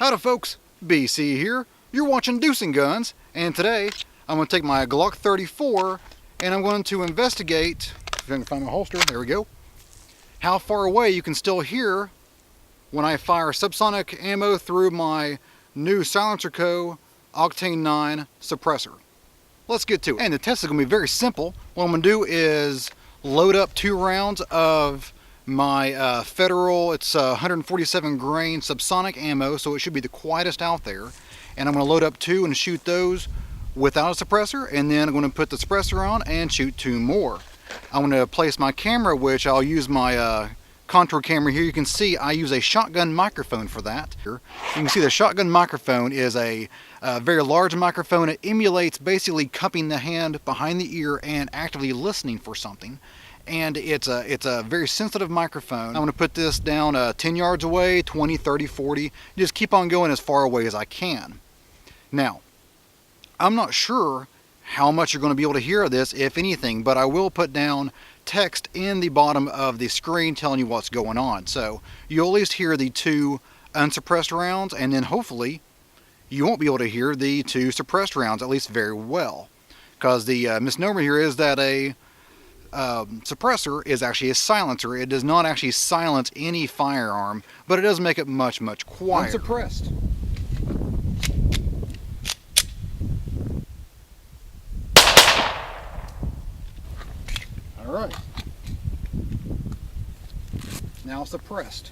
Howdy folks, BC here. You're watching Deucing Guns, and today I'm going to take my Glock 34 and I'm going to investigate, if I can find my holster, there we go, how far away you can still hear when I fire subsonic ammo through my new Silencerco Octane 9 suppressor. Let's get to it. And the test is going to be very simple. What I'm going to do is load up 2 rounds of my Federal, it's 147 grain subsonic ammo, so it should be the quietest out there. And I'm going to load up 2 and shoot those without a suppressor, and then I'm going to put the suppressor on and shoot 2 more. I'm going to place my camera, which I'll use my contour camera here. You can see I use a shotgun microphone for that. You can see the shotgun microphone is a very large microphone. It emulates basically cupping the hand behind the ear and actively listening for something. And it's a very sensitive microphone. I'm going to put this down 10 yards away, 20, 30, 40. Just keep on going as far away as I can. Now, I'm not sure how much you're going to be able to hear of this, if anything, but I will put down text in the bottom of the screen telling you what's going on. So you'll at least hear the 2 unsuppressed rounds, and then hopefully you won't be able to hear the 2 suppressed rounds, at least very well. Because the misnomer here is that a suppressor is actually a silencer. It does not actually silence any firearm, but it does make it much, much quieter. Unsuppressed. All right. Now suppressed.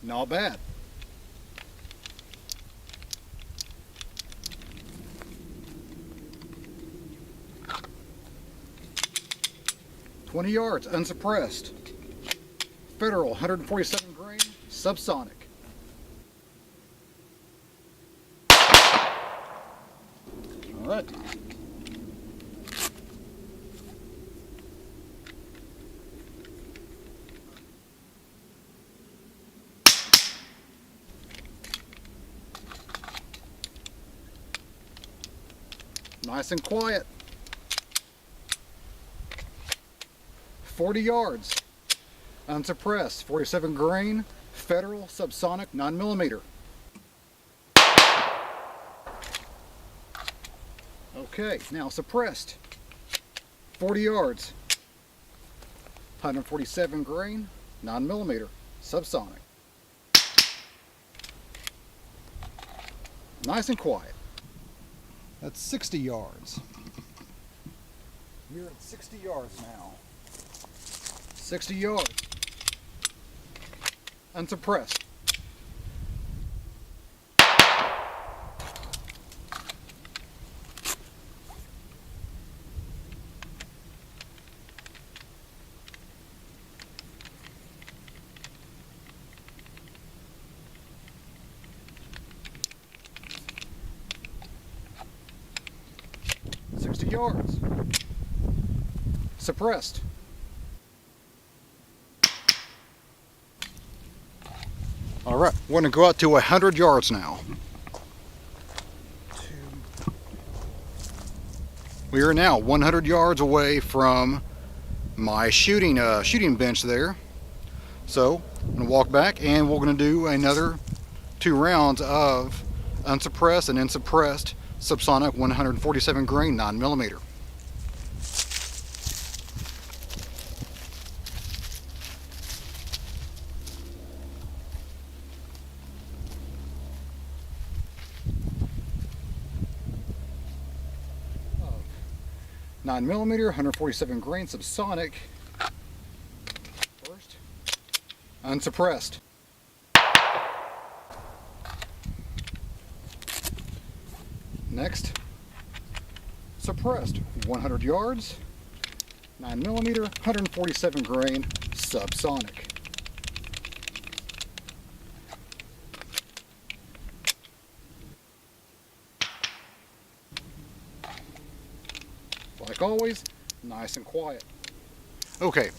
Not bad. "20 yards, unsuppressed. Federal, 147 grain, subsonic." All right. Nice and quiet. 40 yards, unsuppressed, 47 grain, Federal, subsonic, 9mm. Okay, now suppressed. 40 yards, 147 grain, 9mm, subsonic. Nice and quiet. That's 60 yards. We're at 60 yards now. 60 yards. Unsuppressed. Yards. Suppressed. All right, we're going to go out to 100 yards now. We are now 100 yards away from my shooting bench there. So I'm going to walk back, and we're going to do another 2 rounds of unsuppressed and then suppressed subsonic 147 grain 9mm. Oh. 9mm, 147 grain subsonic. First, unsuppressed. Next, suppressed, 100 yards, 9mm, 147 grain, subsonic. Like always, nice and quiet. Okay,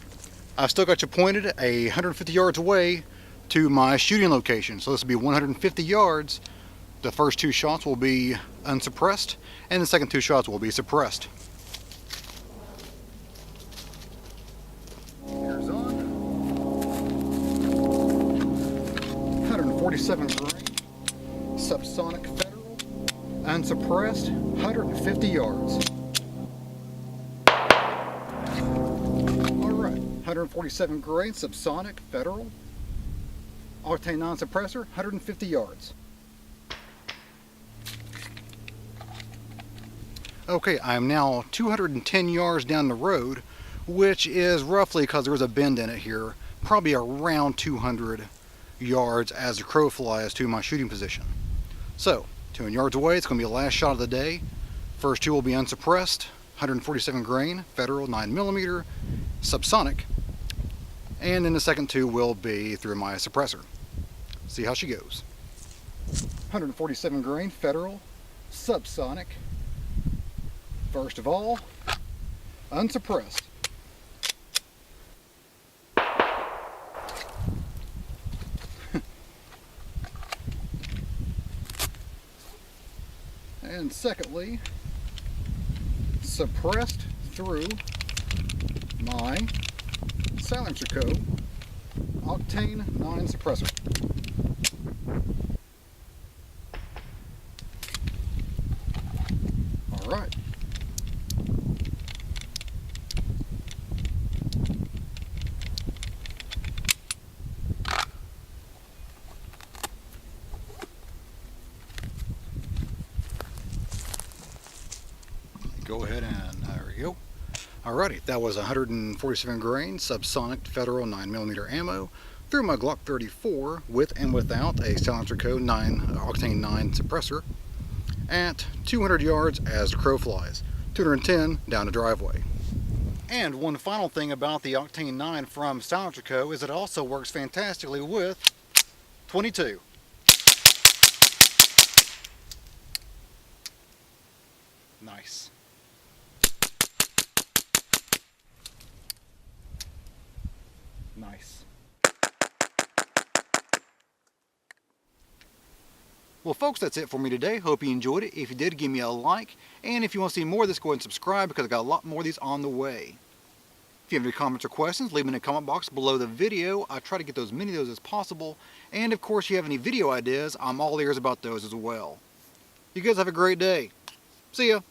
I've still got you pointed 150 yards away to my shooting location. So this will be 150 yards. The first 2 shots will be unsuppressed, and the second 2 shots will be suppressed. Here's on. 147 grain, subsonic federal, unsuppressed, 150 yards. Alright, 147 grain, subsonic, federal, octane non-suppressor, 150 yards. Okay, I'm now 210 yards down the road, which is roughly, because there's a bend in it here, probably around 200 yards as the crow flies to my shooting position. So, 200 yards away, it's going to be the last shot of the day. First 2 will be unsuppressed, 147 grain, federal, 9mm, subsonic, and then the second 2 will be through my suppressor. See how she goes. 147 grain, federal, subsonic. First of all, unsuppressed. And secondly, suppressed through my Silencerco Octane 9 suppressor. All right. Go ahead and there we go. Alrighty, that was 147 grain subsonic federal 9mm ammo through my Glock 34 with and without a Silencerco Octane 9 suppressor at 200 yards as the crow flies, 210 down the driveway. And one final thing about the Octane 9 from Silencerco is it also works fantastically with 22. Nice. Nice. Well folks, that's it for me today. Hope you enjoyed it. If you did, give me a like. And if you want to see more of this, go ahead and subscribe because I've got a lot more of these on the way. If you have any comments or questions, leave them in the comment box below the video. I try to get as many of those as possible. And of course, if you have any video ideas, I'm all ears about those as well. You guys have a great day. See ya.